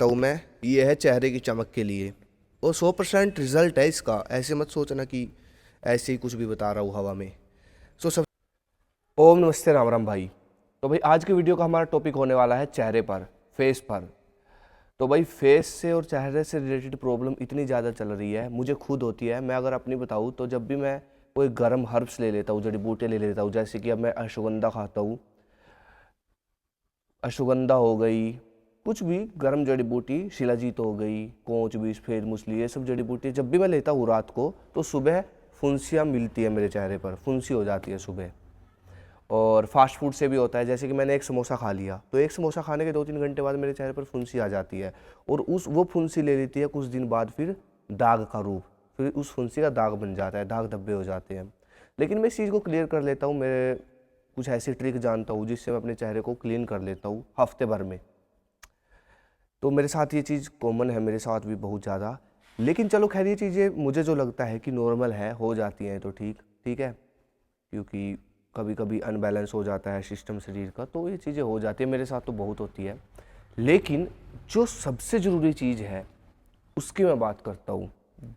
तो मैं ये है चेहरे की चमक के लिए और 100% रिजल्ट है इसका। ऐसे मत सोचना कि ऐसे ही कुछ भी बता रहा हूँ हवा में। सब ओम नमस्ते राम राम भाई। तो भाई आज की वीडियो का हमारा टॉपिक होने वाला है चेहरे पर, फेस पर। तो भाई फेस से और चेहरे से रिलेटेड प्रॉब्लम इतनी ज़्यादा चल रही है, मुझे खुद होती है। मैं अगर अपनी बताऊँ तो जब भी मैं कोई गर्म हर्ब्स ले लेता हूँ, जड़ी बूटियाँ ले लेता हूँ, जैसे कि अब मैं अश्वगंधा खाता हूँ, अश्वगंधा हो गई, कुछ भी गर्म जड़ी बूटी, शिलाजीत हो गई, कोंच बीज, फेर मूसली, ये सब जड़ी बूटी जब भी मैं लेता हूँ रात को तो सुबह फुंसियाँ मिलती है मेरे चेहरे पर, फुंसी हो जाती है सुबह। और फास्ट फूड से भी होता है, जैसे कि मैंने एक समोसा खा लिया तो एक समोसा खाने के 2-3 घंटे बाद मेरे चेहरे पर फुंसी आ जाती है और वो फुंसी ले लेती है कुछ दिन बाद फिर दाग का रूप, फिर उस फुंसी का दाग बन जाता है, दाग धब्बे हो जाते हैं। लेकिन मैं इस चीज़ को क्लियर कर लेता हूँ, मैं कुछ ऐसी ट्रिक जानता हूँ जिससे मैं अपने चेहरे को क्लीन कर लेता हूँ हफ्ते भर में। तो मेरे साथ ये चीज़ कॉमन है, मेरे साथ भी बहुत ज़्यादा। लेकिन चलो खैर, ये चीज़ें मुझे जो लगता है कि नॉर्मल है, हो जाती हैं तो ठीक है, क्योंकि कभी कभी अनबैलेंस हो जाता है सिस्टम शरीर का, तो ये चीज़ें हो जाती है, मेरे साथ तो बहुत होती है। लेकिन जो सबसे ज़रूरी चीज़ है उसकी मैं बात करता हूँ,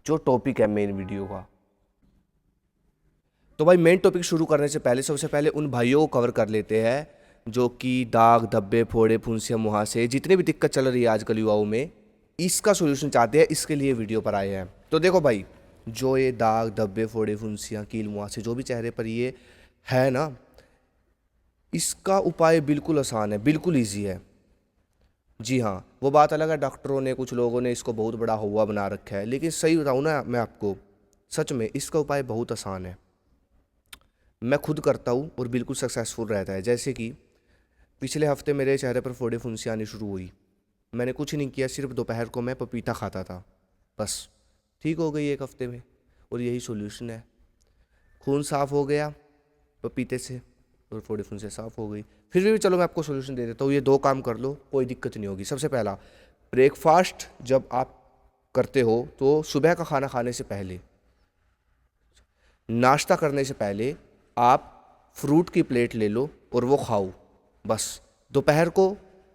जो टॉपिक है मेन वीडियो का। तो भाई मेन टॉपिक शुरू करने से पहले सबसे पहले उन भाइयों को कवर कर लेते हैं जो कि दाग धब्बे फोड़े फुंसियाँ मुहासे जितने भी दिक्कत चल रही है आजकल युवाओं में, इसका सोल्यूशन चाहते हैं, इसके लिए वीडियो पर आए हैं। तो देखो भाई, जो ये दाग धब्बे फोड़े फुंसियाँ कील मुहासे जो भी चेहरे पर ये है ना, इसका उपाय बिल्कुल आसान है, बिल्कुल ईजी है। जी हाँ, वो बात अलग है, डॉक्टरों ने, कुछ लोगों ने इसको बहुत बड़ा हुआ बना रखा है, लेकिन सही बताऊँ ना मैं आपको, सच में इसका उपाय बहुत आसान है। मैं खुद करता हूँ और बिल्कुल सक्सेसफुल रहता है। जैसे कि पिछले हफ्ते मेरे चेहरे पर फोड़े फुंसी आनी शुरू हुई, मैंने कुछ नहीं किया, सिर्फ दोपहर को मैं पपीता खाता था, बस ठीक हो गई 1 हफ्ते में। और यही सॉल्यूशन है, खून साफ़ हो गया पपीते से और फोड़े फुंसी साफ़ हो गई। फिर भी चलो मैं आपको सॉल्यूशन दे देता हूँ, ये 2 काम कर लो, कोई दिक्कत नहीं होगी। सबसे पहला, ब्रेकफास्ट जब आप करते हो तो सुबह का खाना खाने से पहले, नाश्ता करने से पहले आप फ्रूट की प्लेट ले लो और वो खाओ, बस। दोपहर को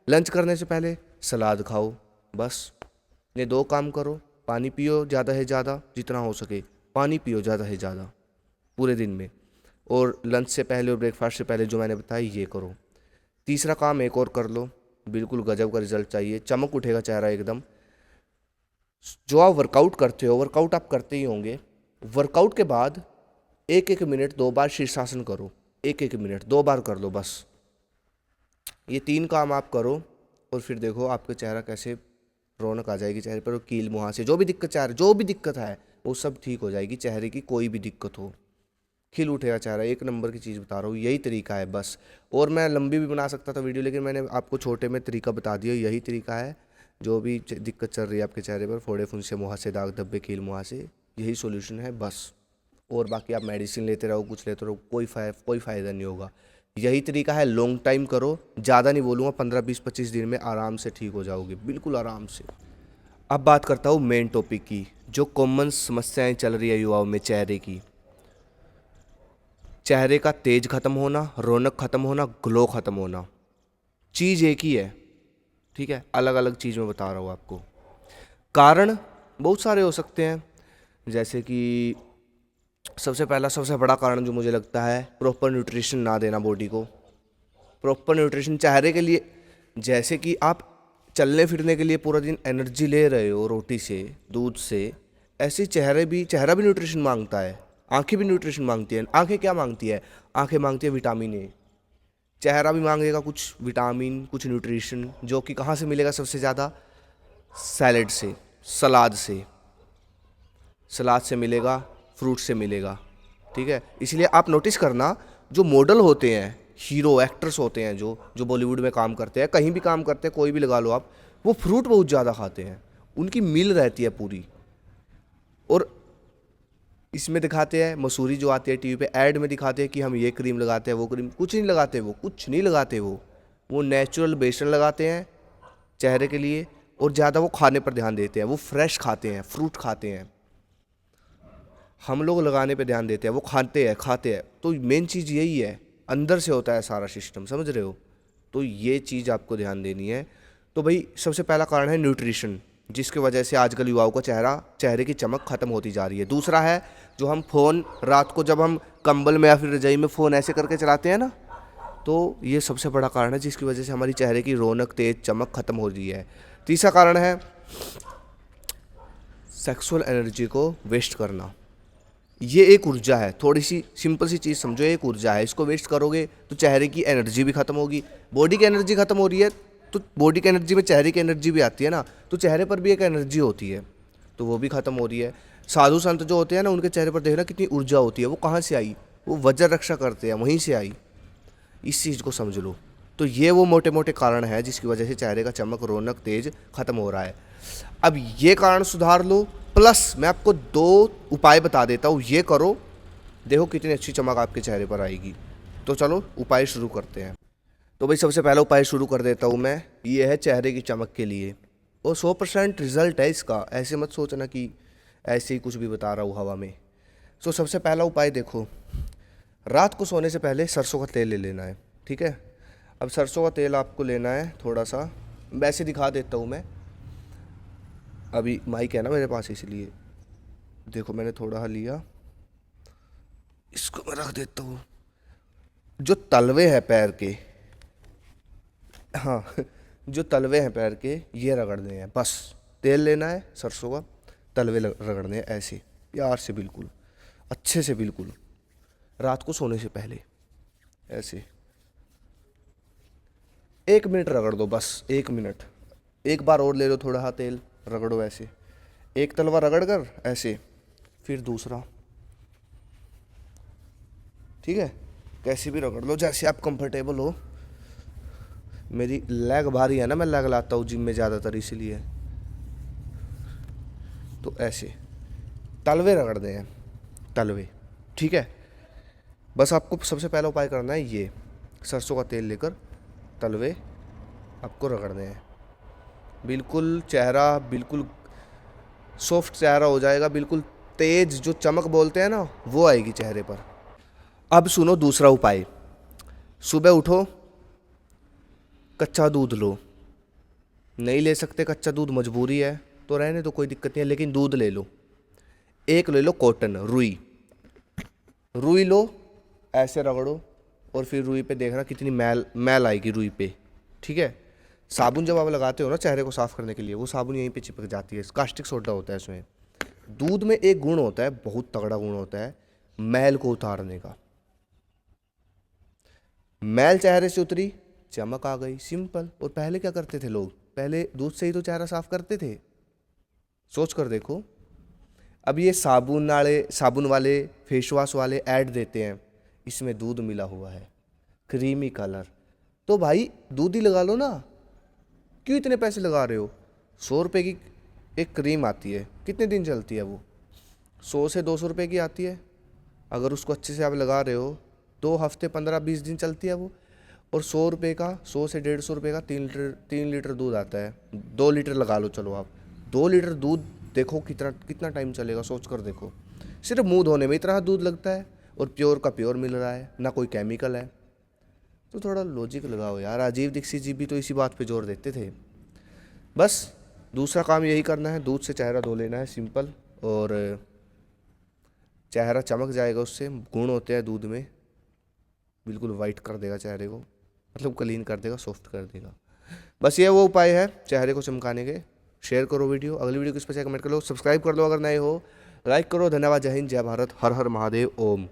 लंच करने से पहले सलाद खाओ, बस। ये 2 काम करो। पानी पियो ज़्यादा से ज़्यादा, जितना हो सके पानी पियो ज़्यादा से ज़्यादा पूरे दिन में। और लंच से पहले और ब्रेकफास्ट से पहले जो मैंने बताया ये करो। तीसरा काम एक और कर लो, बिल्कुल गजब का रिजल्ट चाहिए, चमक उठेगा चेहरा एकदम। जो आप वर्कआउट करते हो, वर्कआउट आप करते ही होंगे, वर्कआउट के बाद 1-1 मिनट 2 बार शीर्षासन करो, 1-1 मिनट 2 बार कर लो, बस। ये 3 काम आप करो और फिर देखो आपके चेहरा कैसे रौनक आ जाएगी चेहरे पर। कील मुहासे जो भी दिक्कत, चेहरे जो भी दिक्कत है वो सब ठीक हो जाएगी। चेहरे की कोई भी दिक्कत हो, खिल उठेगा चेहरा, 1 नंबर की चीज़ बता रहा हूँ, यही तरीका है बस। और मैं लंबी भी बना सकता था वीडियो, लेकिन मैंने आपको छोटे में तरीका बता दिया, यही तरीका है। जो भी दिक्कत चल रही है आपके चेहरे पर, फोड़े फुंसे मुहासे दाग धब्बे कील मुहासे, यही सॉल्यूशन है बस। और बाकी आप मेडिसिन लेते रहो, कुछ लेते रहो, कोई फ़ायदा नहीं होगा। यही तरीका है, लॉन्ग टाइम करो, ज़्यादा नहीं बोलूँगा, 15-20-25 दिन में आराम से ठीक हो जाओगे, बिल्कुल आराम से। अब बात करता हूँ मेन टॉपिक की, जो कॉमन समस्याएं चल रही है युवाओं में चेहरे की। चेहरे का तेज खत्म होना, रौनक खत्म होना, ग्लो खत्म होना, चीज़ एक ही है, ठीक है, अलग अलग चीज़ में बता रहा हूँ आपको। कारण बहुत सारे हो सकते हैं, जैसे कि सबसे पहला सबसे बड़ा कारण जो मुझे लगता है, प्रॉपर न्यूट्रिशन ना देना बॉडी को। प्रॉपर न्यूट्रिशन चेहरे के लिए, जैसे कि आप चलने फिरने के लिए पूरा दिन एनर्जी ले रहे हो रोटी से, दूध से, ऐसे चेहरा भी न्यूट्रिशन मांगता है, आंखें भी न्यूट्रिशन मांगती हैं। आंखें क्या मांगती है? आंखें मांगती है विटामिन ए, चेहरा भी मांगेगा कुछ विटामिन, कुछ न्यूट्रिशन, जो कि कहाँ से मिलेगा सबसे ज़्यादा? सैलेड से, सलाद से, सलाद से मिलेगा, फ्रूट से मिलेगा, ठीक है। इसलिए आप नोटिस करना, जो मॉडल होते हैं, हीरो एक्टर्स होते हैं, जो जो बॉलीवुड में काम करते हैं, कहीं भी काम करते हैं, कोई भी लगा लो आप, वो फ्रूट बहुत ज़्यादा खाते हैं, उनकी मील रहती है पूरी। और इसमें दिखाते हैं, मसूरी जो आती है टीवी पे, ऐड में दिखाते हैं कि हम ये क्रीम लगाते हैं, वो क्रीम, कुछ नहीं लगाते, वो कुछ नहीं लगाते, वो नेचुरल बेसन लगाते हैं चेहरे के लिए। और ज़्यादा वो खाने पर ध्यान देते हैं, वो फ्रेश खाते हैं, फ्रूट खाते हैं। हम लोग लगाने पे ध्यान देते हैं, वो खाते हैं। तो मेन चीज़ यही है, अंदर से होता है सारा सिस्टम, समझ रहे हो? तो ये चीज़ आपको ध्यान देनी है। तो भाई सबसे पहला कारण है न्यूट्रिशन, जिसकी वजह से आजकल युवाओं का चेहरे की चमक खत्म होती जा रही है। दूसरा है जो हम फ़ोन रात को जब हम कंबल में या फिर रजाई में फ़ोन ऐसे करके चलाते हैं ना, तो ये सबसे बड़ा कारण है जिसकी वजह से हमारी चेहरे की रौनक, तेज चमक खत्म हो रही है। तीसरा कारण है सेक्सुअल एनर्जी को वेस्ट करना। ये एक ऊर्जा है, थोड़ी सी सिंपल सी चीज़ समझो, एक ऊर्जा है, इसको वेस्ट करोगे तो चेहरे की एनर्जी भी खत्म होगी। बॉडी की एनर्जी खत्म हो रही है तो बॉडी की एनर्जी में चेहरे की एनर्जी भी आती है ना, तो चेहरे पर भी एक एनर्जी होती है, तो वो भी खत्म हो रही है। साधु संत जो होते हैं ना, उनके चेहरे पर देखना कितनी ऊर्जा होती है, वो कहाँ से आई? वो वज्र रक्षा करते हैं, वहीं से आई। इस चीज़ को समझ लो। तो ये वो मोटे मोटे कारण है जिसकी वजह से चेहरे का चमक, रौनक, तेज खत्म हो रहा है। अब ये कारण सुधार लो, प्लस मैं आपको 2 उपाय बता देता हूँ, ये करो, देखो कितनी अच्छी चमक आपके चेहरे पर आएगी। तो चलो उपाय शुरू करते हैं। तो भाई सबसे पहला उपाय शुरू कर देता हूँ मैं, ये है चेहरे की चमक के लिए, और 100% रिजल्ट है इसका। ऐसे मत सोचना कि ऐसे ही कुछ भी बता रहा हूँ हवा में। सो सबसे पहला उपाय देखो, रात को सोने से पहले सरसों का तेल ले लेना है, ठीक है। अब सरसों का तेल आपको लेना है थोड़ा सा, वैसे दिखा देता हूँ मैं, अभी माइक है ना मेरे पास इसलिए। देखो मैंने थोड़ा लिया, इसको मैं रख देता हूँ। जो तलवे हैं पैर के, हाँ जो तलवे हैं पैर के, ये रगड़ने हैं बस। तेल लेना है सरसों का, तलवे रगड़ने हैं ऐसे प्यार से, बिल्कुल अच्छे से, बिल्कुल रात को सोने से पहले ऐसे 1 मिनट रगड़ दो, बस 1 मिनट। एक बार और ले लो थोड़ा सा तेल, रगड़ो ऐसे, एक तलवा रगड़ कर ऐसे, फिर दूसरा, ठीक है। कैसे भी रगड़ लो, जैसे आप कंफर्टेबल हो। मेरी लेग भारी है ना, मैं लेग लाता हूँ जिम में ज़्यादातर, इसीलिए। तो ऐसे तलवे रगड़ने हैं, तलवे, ठीक है। बस आपको सबसे पहला उपाय करना है ये, सरसों का तेल लेकर तलवे आपको रगड़ने हैं। बिल्कुल चेहरा बिल्कुल सॉफ्ट चेहरा हो जाएगा, बिल्कुल तेज, जो चमक बोलते हैं ना, वो आएगी चेहरे पर। अब सुनो दूसरा उपाय, सुबह उठो, कच्चा दूध लो। नहीं ले सकते कच्चा दूध, मजबूरी है तो रहने दो, कोई दिक्कत नहीं है, लेकिन दूध ले लो। एक ले लो कॉटन, रुई, रुई लो, ऐसे रगड़ो, और फिर रुई पे देखना कितनी मैल मैल आएगी रुई पे, ठीक है। साबुन जब आप लगाते हो ना चेहरे को साफ़ करने के लिए, वो साबुन यहीं पे चिपक जाती है, कास्टिक सोडा होता है इसमें। दूध में एक गुण होता है, बहुत तगड़ा गुण होता है, मैल को उतारने का। मैल चेहरे से उतरी, चमक आ गई, सिंपल। और पहले क्या करते थे लोग? पहले दूध से ही तो चेहरा साफ करते थे, सोच कर देखो। अब ये साबुन वाले फेस वॉश वाले ऐड देते हैं, इसमें दूध मिला हुआ है, क्रीमी कलर। तो भाई दूध ही लगा लो ना, क्यों इतने पैसे लगा रहे हो? 100 रुपये की एक क्रीम आती है, कितने दिन चलती है वो? 100 से 200 रुपये की आती है। अगर उसको अच्छे से आप लगा रहे हो 2 हफ्ते 15-20 दिन चलती है वो। और 100 रुपये का, 100 से 150 रुपये का 3 लीटर दूध आता है। 2 लीटर लगा लो, चलो आप 2 लीटर दूध, देखो कितना कितना टाइम चलेगा, सोच कर देखो। सिर्फ मुंह धोने में इतना दूध लगता है, और प्योर का प्योर मिल रहा है, ना कोई केमिकल है। तो थोड़ा लॉजिक लगाओ यार। राजीव दीक्षित जी भी तो इसी बात पे जोर देते थे। बस दूसरा काम यही करना है, दूध से चेहरा धो लेना है, सिंपल। और चेहरा चमक जाएगा, उससे गुण होते हैं दूध में, बिल्कुल वाइट कर देगा चेहरे को, मतलब क्लीन कर देगा, सॉफ्ट कर देगा। बस ये वो उपाय है चेहरे को चमकाने के। शेयर करो वीडियो, अगली वीडियो किस पर कमेंट कर लो, सब्सक्राइब कर लो अगर नए हो, लाइक करो। धन्यवाद, जय हिंद, जय भारत, हर हर महादेव, ओम।